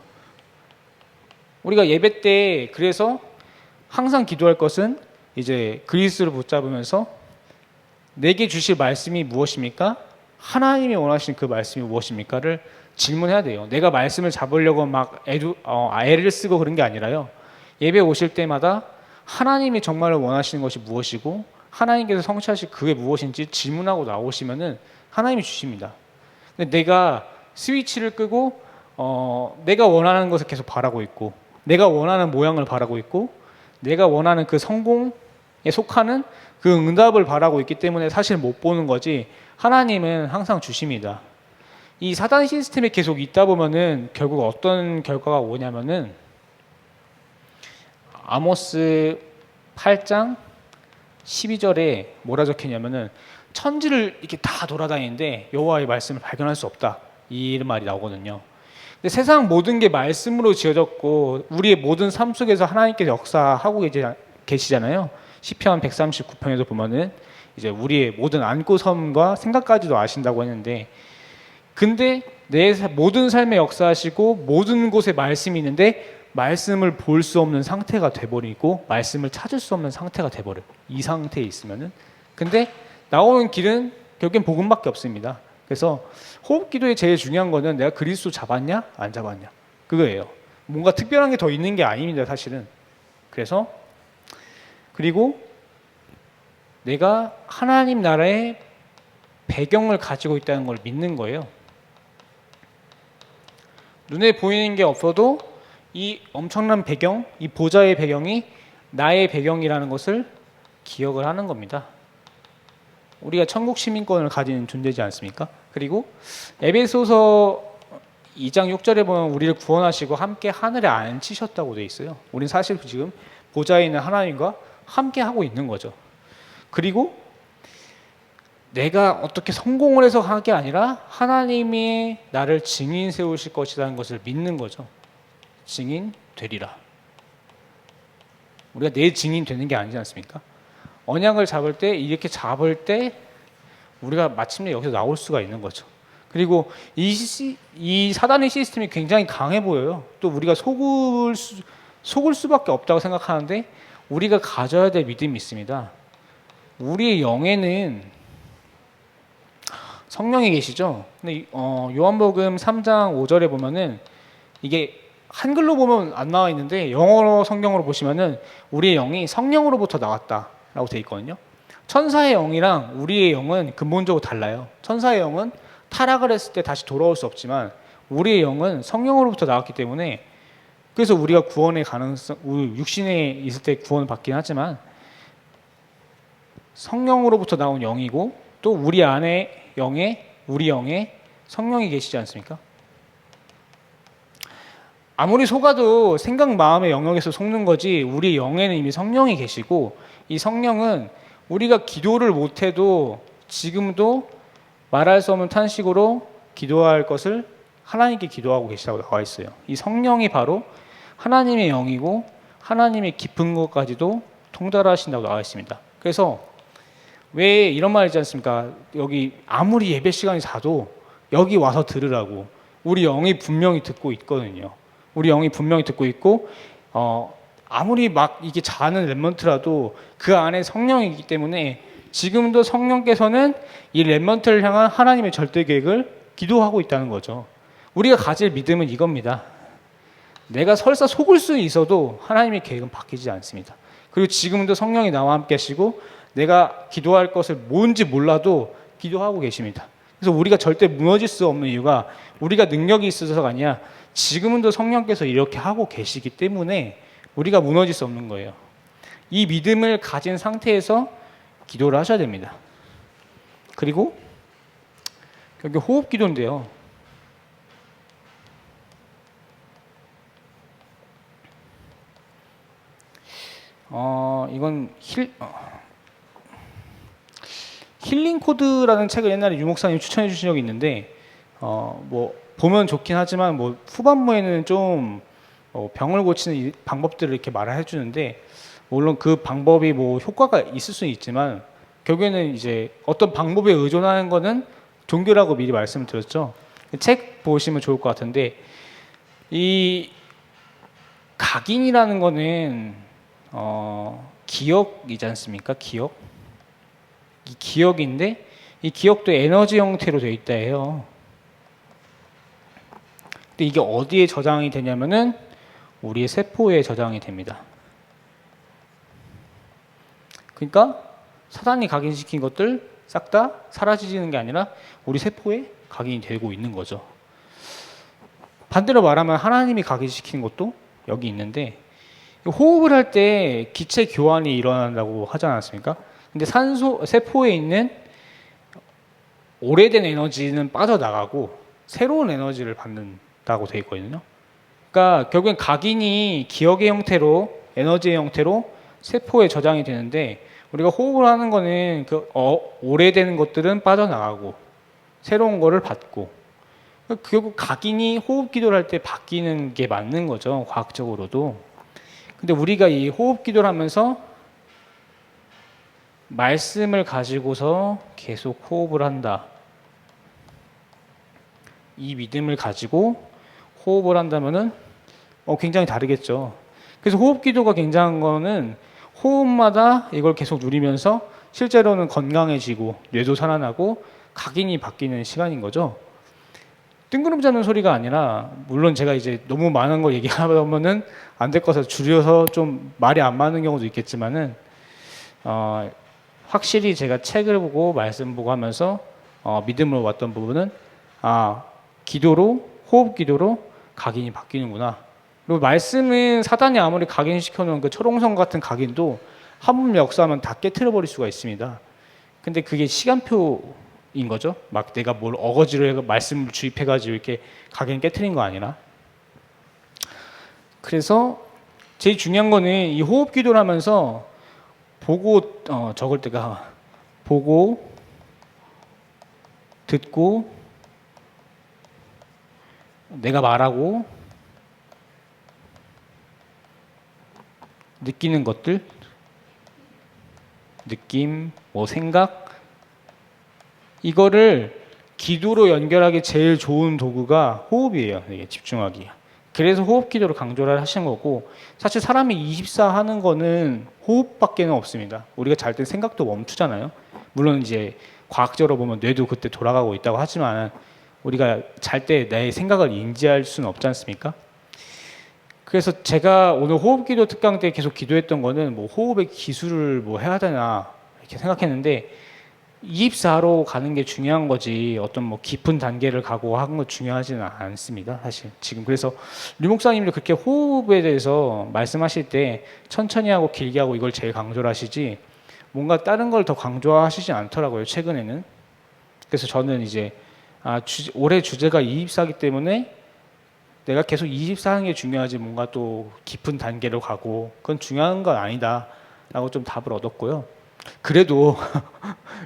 우리가 예배 때 그래서 항상 기도할 것은 이제 그리스도를 붙잡으면서 내게 주실 말씀이 무엇입니까? 하나님이 원하시는 그 말씀이 무엇입니까를 질문해야 돼요. 내가 말씀을 잡으려고 막 애를 쓰고 그런 게 아니라요. 예배 오실 때마다 하나님이 정말로 원하시는 것이 무엇이고 하나님께서 성취하실 그게 무엇인지 질문하고 나오시면은 하나님이 주십니다. 근데 내가 스위치를 끄고 내가 원하는 것을 계속 바라고 있고 내가 원하는 모양을 바라고 있고 내가 원하는 그 성공에 속하는 그 응답을 바라고 있기 때문에 사실 못 보는 거지 하나님은 항상 주십니다. 이 사단 시스템에 계속 있다 보면은 결국 어떤 결과가 오냐면은 아모스 8장 12절에 뭐라 적혀있냐면은 천지를 이렇게 다 돌아다니는데 여호와의 말씀을 발견할 수 없다 이런 말이 나오거든요. 근데 세상 모든 게 말씀으로 지어졌고 우리의 모든 삶 속에서 하나님께서 역사하고 계시잖아요. 시편 139편에도 보면은 이제 우리의 모든 안고 섬과 생각까지도 아신다고 했는데 근데 내 모든 삶에 역사하시고 모든 곳에 말씀이 있는데 말씀을 볼 수 없는 상태가 돼버리고 말씀을 찾을 수 없는 상태가 돼버려요. 이 상태에 있으면은. 근데 나오는 길은 결국엔 복음밖에 없습니다. 그래서 호흡 기도에 제일 중요한 거는 내가 그리스도 잡았냐 안 잡았냐 그거예요. 뭔가 특별한 게 더 있는 게 아닙니다 사실은. 그래서 그리고 내가 하나님 나라의 배경을 가지고 있다는 걸 믿는 거예요. 눈에 보이는 게 없어도 이 엄청난 배경, 이 보좌의 배경이 나의 배경이라는 것을 기억을 하는 겁니다. 우리가 천국 시민권을 가진 존재지 않습니까? 그리고 에베소서 2장 6절에 보면 우리를 구원하시고 함께 하늘에 앉히셨다고 되어 있어요. 우리는 사실 지금 보좌에 있는 하나님과 함께 하고 있는 거죠. 그리고 내가 어떻게 성공을 해서 한 게 아니라 하나님이 나를 증인 세우실 것이라는 것을 믿는 거죠. 증인 되리라. 우리가 내 증인 되는 게 아니지 않습니까? 언약을 잡을 때 이렇게 잡을 때 우리가 마침내 여기서 나올 수가 있는 거죠. 그리고 이 사단의 시스템이 굉장히 강해 보여요. 또 우리가 속을 수밖에 없다고 생각하는데 우리가 가져야 될 믿음이 있습니다. 우리의 영에는 성령이 계시죠. 근데 요한복음 3장 5절에 보면은 이게 한글로 보면 안 나와 있는데 영어로 성경으로 보시면은 우리의 영이 성령으로부터 나왔다라고 되어 있거든요. 천사의 영이랑 우리의 영은 근본적으로 달라요. 천사의 영은 타락을 했을 때 다시 돌아올 수 없지만 우리의 영은 성령으로부터 나왔기 때문에 그래서 우리가 구원의 가능성, 육신에 있을 때 구원을 받긴 하지만 성령으로부터 나온 영이고 또 우리 안에 우리 영에 성령이 계시지 않습니까? 아무리 속아도 생각, 마음의 영역에서 속는 거지 우리 영에는 이미 성령이 계시고 이 성령은 우리가 기도를 못해도 지금도 말할 수 없는 탄식으로 기도할 것을 하나님께 기도하고 계시다고 나와 있어요. 이 성령이 바로 하나님의 영이고 하나님의 깊은 것까지도 통달하신다고 나와 있습니다. 그래서 왜 이런 말 있지 않습니까? 여기 아무리 예배 시간이 자도 여기 와서 들으라고. 우리 영이 분명히 듣고 있거든요. 우리 영이 분명히 듣고 있고 아무리 막 이게 자는 렘넌트라도 그 안에 성령이 있기 때문에 지금도 성령께서는 이 렘넌트를 향한 하나님의 절대 계획을 기도하고 있다는 거죠. 우리가 가질 믿음은 이겁니다. 내가 설사 속을 수 있어도 하나님의 계획은 바뀌지 않습니다. 그리고 지금도 성령이 나와 함께 하시고 내가 기도할 것을 뭔지 몰라도 기도하고 계십니다. 그래서 우리가 절대 무너질 수 없는 이유가 우리가 능력이 있어서가 아니라 지금도 성령께서 이렇게 하고 계시기 때문에 우리가 무너질 수 없는 거예요. 이 믿음을 가진 상태에서 기도를 하셔야 됩니다. 그리고 여기 호흡 기도인데요. 이건 힐링 코드라는 책을 옛날에 유 목사님 추천해 주신 적이 있는데 뭐 보면 좋긴 하지만 뭐 후반부에는 좀 병을 고치는 방법들을 이렇게 말해 주는데 물론 그 방법이 뭐 효과가 있을 수는 있지만 결국에는 이제 어떤 방법에 의존하는 거는 종교라고 미리 말씀을 드렸죠. 책 보시면 좋을 것 같은데 이 각인이라는 거는 기억이지 않습니까? 기억. 이 기억인데 이 기억도 에너지 형태로 되어 있다 해요. 근데 이게 어디에 저장이 되냐면은 우리의 세포에 저장이 됩니다. 그러니까 사단이 각인시킨 것들 싹 다 사라지는 게 아니라 우리 세포에 각인이 되고 있는 거죠. 반대로 말하면 하나님이 각인시킨 것도 여기 있는데, 호흡을 할 때 기체 교환이 일어난다고 하지 않았습니까? 근데 세포에 있는 오래된 에너지는 빠져나가고 새로운 에너지를 받는다고 되어 있거든요. 그러니까 결국엔 각인이 기억의 형태로, 에너지의 형태로 세포에 저장이 되는데, 우리가 호흡을 하는 거는 오래된 것들은 빠져나가고 새로운 거를 받고, 결국 각인이 호흡 기도를 할 때 바뀌는 게 맞는 거죠, 과학적으로도. 근데 우리가 이 호흡 기도를 하면서 말씀을 가지고서 계속 호흡을 한다, 이 믿음을 가지고 호흡을 한다면은 굉장히 다르겠죠. 그래서 호흡 기도가 굉장한 거는 호흡마다 이걸 계속 누리면서 실제로는 건강해지고 뇌도 살아나고 각인이 바뀌는 시간인 거죠. 뜬구름 잡는 소리가 아니라, 물론 제가 이제 너무 많은 걸 얘기하면은 안 될 것을 줄여서 좀 말이 안 맞는 경우도 있겠지만은, 확실히 제가 책을 보고 말씀 보고 하면서 믿음으로 왔던 부분은, 기도로, 호흡 기도로 각인이 바뀌는구나. 그리고 말씀은 사단이 아무리 각인시켜놓은 그 초롱성 같은 각인도 한 번 역사하면 다 깨트려 버릴 수가 있습니다. 근데 그게 시간표인 거죠. 막 내가 뭘 어거지로 해서 말씀을 주입해가지고 이렇게 각인 깨트린 거 아니라. 그래서 제일 중요한 거는 이 호흡 기도를 하면서 보고, 적을 때가 보고, 듣고, 내가 말하고, 느끼는 것들, 느낌, 생각, 이거를 기도로 연결하기 제일 좋은 도구가 호흡이에요. 이게 집중하기. 그래서 호흡 기도를 강조를 하신 거고, 사실 사람이 24 하는 거는 호흡밖에는 없습니다. 우리가 잘 때 생각도 멈추잖아요. 물론 이제 과학적으로 보면 뇌도 그때 돌아가고 있다고 하지만, 우리가 잘 때 내 생각을 인지할 수는 없지 않습니까? 그래서 제가 오늘 호흡기도 특강 때 계속 기도했던 거는 호흡의 기술을 해야 되나 이렇게 생각했는데, 24로 가는 게 중요한 거지 어떤 깊은 단계를 가고 하는 거 중요하지는 않습니다, 사실. 지금 그래서 류 목사님도 그렇게 호흡에 대해서 말씀하실 때 천천히 하고 길게 하고 이걸 제일 강조를 하시지, 뭔가 다른 걸 더 강조하시지 않더라고요, 최근에는. 그래서 저는 이제 올해 주제가 24이기 때문에 내가 계속 24 하는 게 중요하지 뭔가 또 깊은 단계로 가고 그건 중요한 건 아니다 라고 좀 답을 얻었고요. 그래도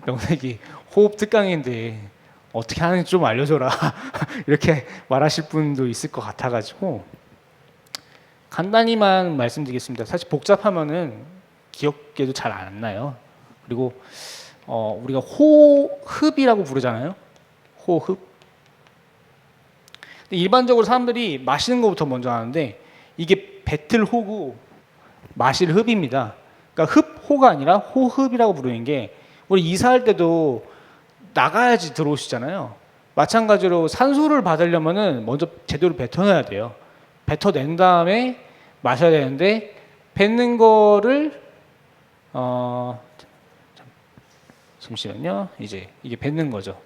명색이 호흡 특강인데 어떻게 하는지 좀 알려줘라 이렇게 말하실 분도 있을 것 같아가지고 간단히만 말씀드리겠습니다. 사실 복잡하면은 기억에도 잘 안 나요. 그리고 우리가 호흡이라고 부르잖아요. 호흡. 일반적으로 사람들이 마시는 것부터 먼저 하는데 이게 뱉을 호고 마실 흡입니다. 그러니까 흡호가 아니라 호흡이라고 부르는 게, 우리 이사할 때도 나가야지 들어오시잖아요. 마찬가지로 산소를 받으려면은 먼저 제대로 뱉어내야 돼요. 뱉어낸 다음에 마셔야 되는데, 뱉는 거를 잠시만요. 이제 이게 뱉는 거죠.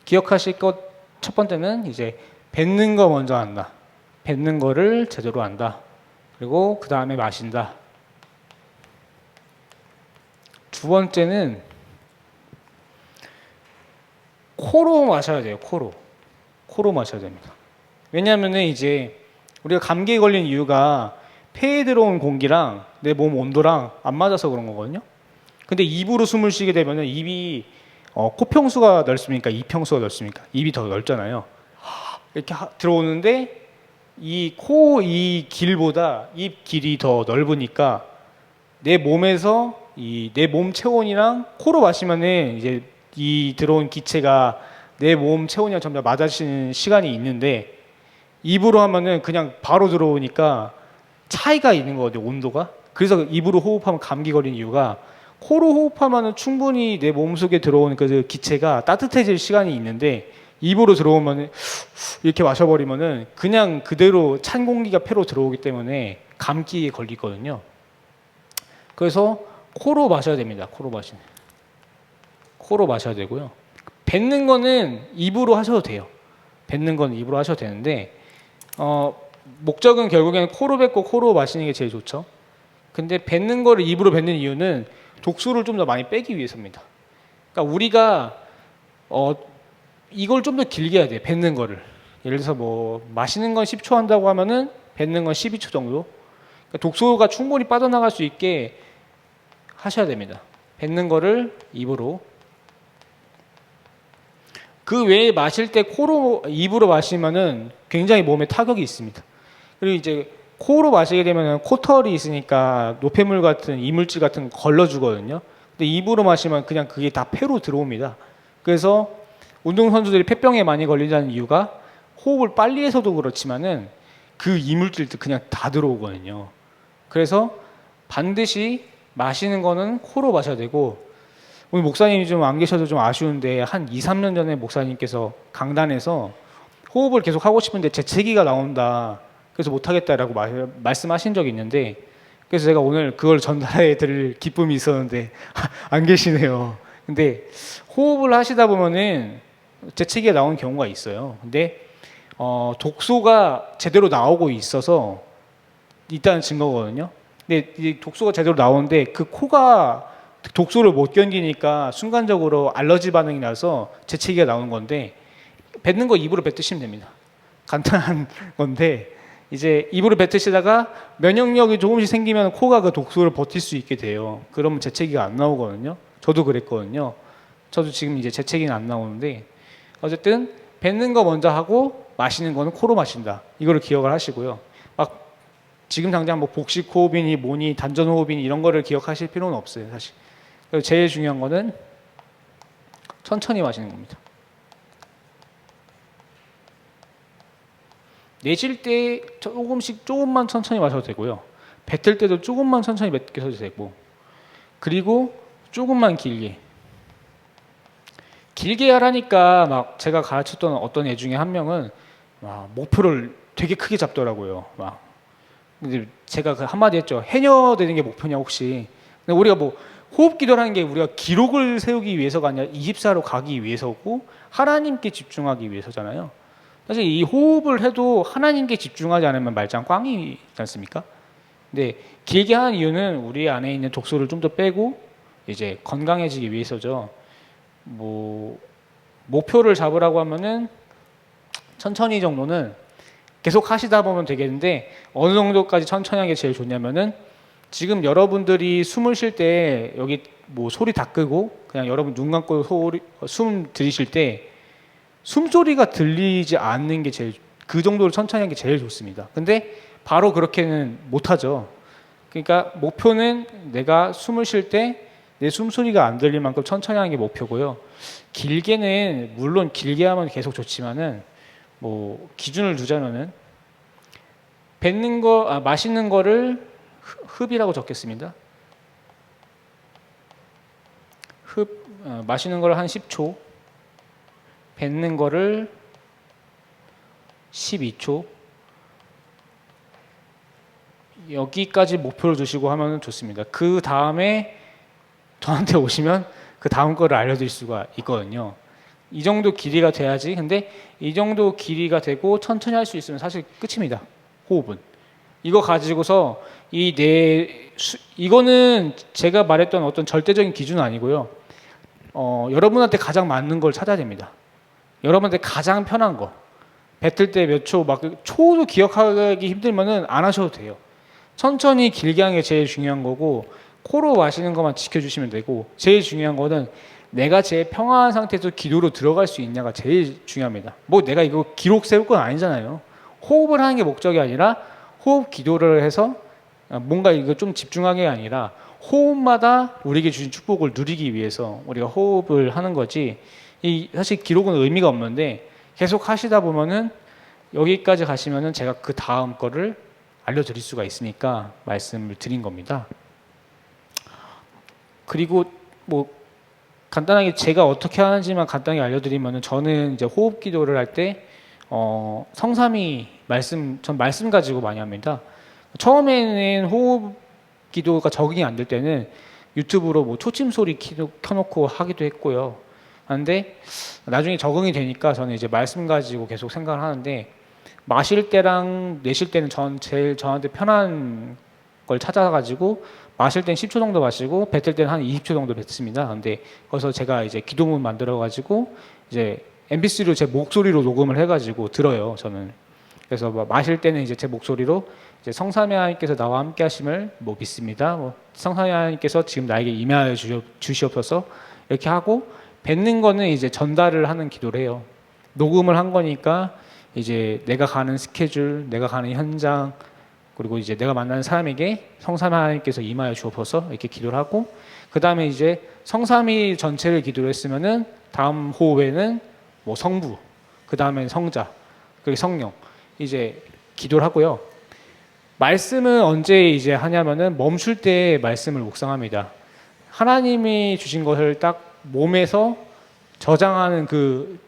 기억하실 것 첫 번째는 이제 뱉는 거 먼저 한다. 뱉는 거를 제대로 한다. 그리고 그 다음에 마신다. 두 번째는 코로 마셔야 돼요. 코로 마셔야 됩니다. 왜냐하면 이제 우리가 감기에 걸린 이유가 폐에 들어온 공기랑 내 몸 온도랑 안 맞아서 그런 거거든요. 근데 입으로 숨을 쉬게 되면 입이 코평수가 넓습니까? 입평수가 넓습니까? 입이 더 넓잖아요. 이렇게 들어오는데 이 길보다 입 길이 더 넓으니까 내 몸에서 내 몸 체온이랑 코로 마시면은 이제 이 들어온 기체가 내 몸 체온이랑 점점 맞아지는 시간이 있는데, 입으로 하면은 그냥 바로 들어오니까 차이가 있는 거거든요, 온도가. 그래서 입으로 호흡하면 감기 걸린 이유가 코로 호흡하면은 충분히 내 몸속에 들어오는 그 기체가 따뜻해질 시간이 있는데 입으로 들어오면 이렇게 마셔버리면은 그냥 그대로 찬 공기가 폐로 들어오기 때문에 감기에 걸리거든요. 그래서 코로 마셔야 됩니다. 코로 마셔야 되고요. 뱉는 거는 입으로 하셔도 돼요. 뱉는 건 입으로 하셔도 되는데 목적은 결국에는 코로 뱉고 코로 마시는 게 제일 좋죠. 근데 뱉는 거를 입으로 뱉는 이유는 독소를 좀 더 많이 빼기 위해서입니다. 그러니까 우리가 이걸 좀 더 길게 해야 돼. 뱉는 거를. 예를 들어서 뭐 마시는 건 10초 한다고 하면은 뱉는 건 12초 정도. 그러니까 독소가 충분히 빠져나갈 수 있게 하셔야 됩니다. 뱉는 거를 입으로. 그 외에 마실 때 입으로 마시면은 굉장히 몸에 타격이 있습니다. 그리고 이제 코로 마시게 되면은 코털이 있으니까 노폐물 같은 이물질 같은 거 걸러주거든요. 근데 입으로 마시면 그냥 그게 다 폐로 들어옵니다. 그래서 운동선수들이 폐병에 많이 걸리자는 이유가 호흡을 빨리 해서도 그렇지만은 그 이물질도 그냥 다 들어오거든요. 그래서 반드시 마시는 거는 코로 마셔야 되고, 오늘 목사님이 좀 안 계셔서 좀 아쉬운데 한 2, 3년 전에 목사님께서 강단에서 호흡을 계속 하고 싶은데 재채기가 나온다. 그래서 못하겠다라고 말씀하신 적이 있는데, 그래서 제가 오늘 그걸 전달해 드릴 기쁨이 있었는데 안 계시네요. 근데 호흡을 하시다 보면은 재채기가 나오는 경우가 있어요. 근데 독소가 제대로 나오고 있어서 있다는 증거거든요. 근데 이 독소가 제대로 나오는데 그 코가 독소를 못 견디니까 순간적으로 알러지 반응이 나서 재채기가 나오는 건데, 뱉는 거 입으로 뱉으시면 됩니다. 간단한 건데 이제 입으로 뱉으시다가 면역력이 조금씩 생기면 코가 그 독소를 버틸 수 있게 돼요. 그러면 재채기가 안 나오거든요. 저도 그랬거든요. 저도 지금 이제 재채기는 안 나오는데, 어쨌든 뱉는 거 먼저 하고 마시는 거는 코로 마신다. 이거를 기억을 하시고요. 막 지금 당장 뭐 복식 호흡이니 뭐니 단전 호흡이니 이런 거를 기억하실 필요는 없어요, 사실. 그리고 제일 중요한 거는 천천히 마시는 겁니다. 내쉴 때 조금만 천천히 마셔도 되고요. 뱉을 때도 조금만 천천히 뱉어도 되고, 그리고 조금만 길게 하라니까 막 제가 가르쳤던 어떤 애 중에 한 명은 막 목표를 되게 크게 잡더라고요. 막 근데 제가 그 한마디 했죠. 해녀되는 게 목표냐 혹시? 근데 우리가 뭐 호흡 기도라는 게 우리가 기록을 세우기 위해서가 아니라 24로 가기 위해서고 하나님께 집중하기 위해서잖아요. 사실 이 호흡을 해도 하나님께 집중하지 않으면 말짱 꽝이지 않습니까? 근데 길게 하는 이유는 우리 안에 있는 독소를 좀 더 빼고 이제 건강해지기 위해서죠. 뭐 목표를 잡으라고 하면은 천천히 정도는 계속 하시다 보면 되겠는데, 어느 정도까지 천천히 하는 게 제일 좋냐면은 지금 여러분들이 숨을 쉴 때 여기 뭐 소리 다 끄고 그냥 여러분 눈 감고 숨 들이쉴 때 숨소리가 들리지 않는 게 그 정도로 천천히 하는 게 제일 좋습니다. 근데 바로 그렇게는 못하죠. 그러니까 목표는 내가 숨을 쉴 때 내 숨소리가 안 들릴 만큼 천천히 하는 게 목표고요. 길게는 물론 길게 하면 계속 좋지만은 뭐 기준을 두자면은 마시는 거를 흡이라고 적겠습니다. 마시는 거를 한 10초, 뱉는 거를 12초, 여기까지 목표를 두시고 하면 좋습니다. 그 다음에 저한테 오시면 그 다음 거를 알려드릴 수가 있거든요. 이 정도 길이가 돼야지. 근데 이 정도 길이가 되고 천천히 할 수 있으면 사실 끝입니다. 호흡은. 이거 가지고서 이거는 제가 말했던 어떤 절대적인 기준은 아니고요. 여러분한테 가장 맞는 걸 찾아야 됩니다. 여러분한테 가장 편한 거. 뱉을 때 몇 초, 막 초도 기억하기 힘들면은 안 하셔도 돼요. 천천히 길게 하는 게 제일 중요한 거고, 코로 마시는 것만 지켜주시면 되고, 제일 중요한 거는 내가 제일 평안한 상태에서 기도로 들어갈 수 있냐가 제일 중요합니다. 뭐 내가 이거 기록 세울 건 아니잖아요. 호흡을 하는 게 목적이 아니라 호흡 기도를 해서 뭔가 이거 좀 집중하게 아니라 호흡마다 우리에게 주신 축복을 누리기 위해서 우리가 호흡을 하는 거지, 사실 기록은 의미가 없는데 계속 하시다 보면은 여기까지 가시면은 제가 그 다음 거를 알려드릴 수가 있으니까 말씀을 드린 겁니다. 그리고 뭐 간단하게 제가 어떻게 하는지만 간단하게 알려드리면은 저는 이제 호흡 기도를 할 때 성삼위 전 말씀 가지고 많이 합니다. 처음에는 호흡 기도가 적응이 안 될 때는 유튜브로 뭐 초침 소리 켜놓고 하기도 했고요. 그런데 나중에 적응이 되니까 저는 이제 말씀 가지고 계속 생각을 하는데 마실 때랑 내쉴 때는 제일 저한테 편한 걸 찾아가지고 마실 땐 10초 정도 마시고 뱉을 때는 한 20초 정도 뱉습니다. 근데 거기서 제가 이제 기도문 만들어가지고 이제 MP3로 제 목소리로 녹음을 해가지고 들어요. 저는. 그래서 뭐 마실 때는 이제 제 목소리로 이제 성삼위 하나님께서 나와 함께 하심을 뭐 믿습니다. 뭐 성삼위 하나님께서 지금 나에게 임하여 주시옵소서 이렇게 하고 뱉는 거는 이제 전달을 하는 기도를 해요. 녹음을 한 거니까 이제 내가 가는 스케줄, 내가 가는 현장, 그리고 이제 내가 만나는 사람에게 성삼위 하나님께서 임하여 주옵소서 이렇게 기도를 하고 그 다음에 이제 성삼위 전체를 기도를 했으면은 다음 호흡에는 뭐 성부, 그 다음에 성자, 그리고 성령 이제 기도를 하고요. 말씀은 언제 이제 하냐면은 멈출 때 말씀을 묵상합니다. 하나님이 주신 것을 딱 몸에서 저장하는 그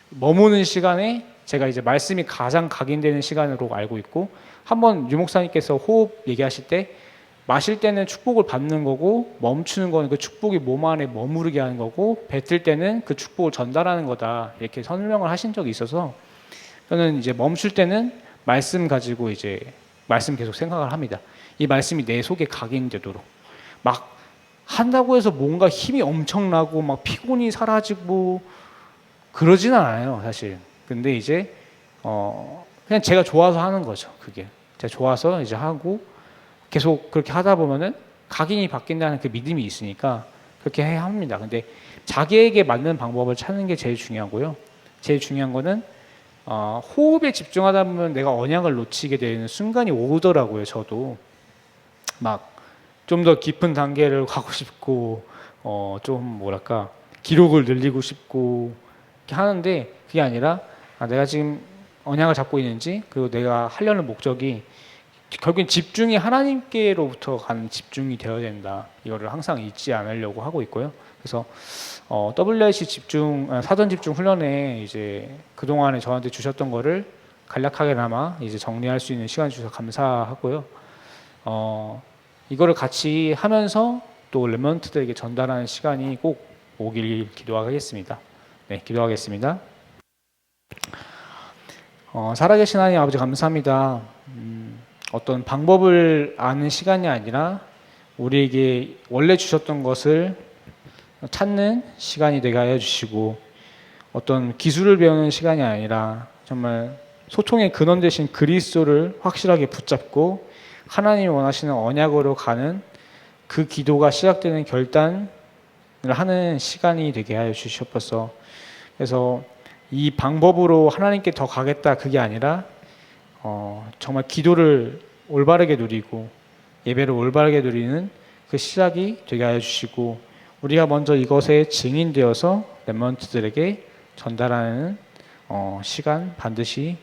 머무는 시간에 제가 이제 말씀이 가장 각인되는 시간으로 알고 있고 한번 유 목사님께서 호흡 얘기하실 때 마실 때는 축복을 받는 거고 멈추는 거는 그 축복이 몸 안에 머무르게 하는 거고 뱉을 때는 그 축복을 전달하는 거다 이렇게 설명을 하신 적이 있어서 저는 이제 멈출 때는 말씀 가지고 이제 말씀 계속 생각을 합니다. 이 말씀이 내 속에 각인되도록 막 한다고 해서 뭔가 힘이 엄청나고 막 피곤이 사라지고 그러지는 않아요 사실. 근데 이제 그냥 제가 좋아서 하는 거죠. 그게 제가 좋아서 이제 하고 계속 그렇게 하다 보면은 각인이 바뀐다는 그 믿음이 있으니까 그렇게 해야 합니다. 근데 자기에게 맞는 방법을 찾는 게 제일 중요하고요. 제일 중요한 거는 호흡에 집중하다 보면 내가 언약을 놓치게 되는 순간이 오더라고요. 저도 막 좀 더 깊은 단계를 가고 싶고 좀 뭐랄까 기록을 늘리고 싶고 이렇게 하는데 그게 아니라 내가 지금 언약을 잡고 있는지 그리고 내가 하려는 목적이 결국엔 집중이 하나님께로부터 가는 집중이 되어야 된다. 이거를 항상 잊지 않으려고 하고 있고요. 그래서 WIC 사전 집중 훈련에 이제 그 동안에 저한테 주셨던 거를 간략하게나마 이제 정리할 수 있는 시간 주셔서 감사하고요. 이거를 같이 하면서 또 렘넌트들에게 전달하는 시간이 꼭 오길 기도하겠습니다. 네, 기도하겠습니다. 살아계신 하나님 아버지 감사합니다. 어떤 방법을 아는 시간이 아니라 우리에게 원래 주셨던 것을 찾는 시간이 되게 하여 주시고 어떤 기술을 배우는 시간이 아니라 정말 소통의 근원 되신 그리스도를 확실하게 붙잡고 하나님이 원하시는 언약으로 가는 그 기도가 시작되는 결단을 하는 시간이 되게 하여 주시옵소서. 그래서 이 방법으로 하나님께 더 가겠다 그게 아니라 정말 기도를 올바르게 누리고 예배를 올바르게 누리는 그 시작이 되게 하여 주시고 우리가 먼저 이것에 증인되어서 렘넌트들에게 전달하는 시간 반드시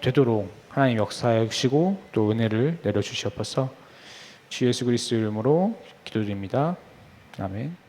되도록 하나님 역사해 주시고 또 은혜를 내려주시옵소서. 주 예수 그리스도 이름으로 기도드립니다. 아멘.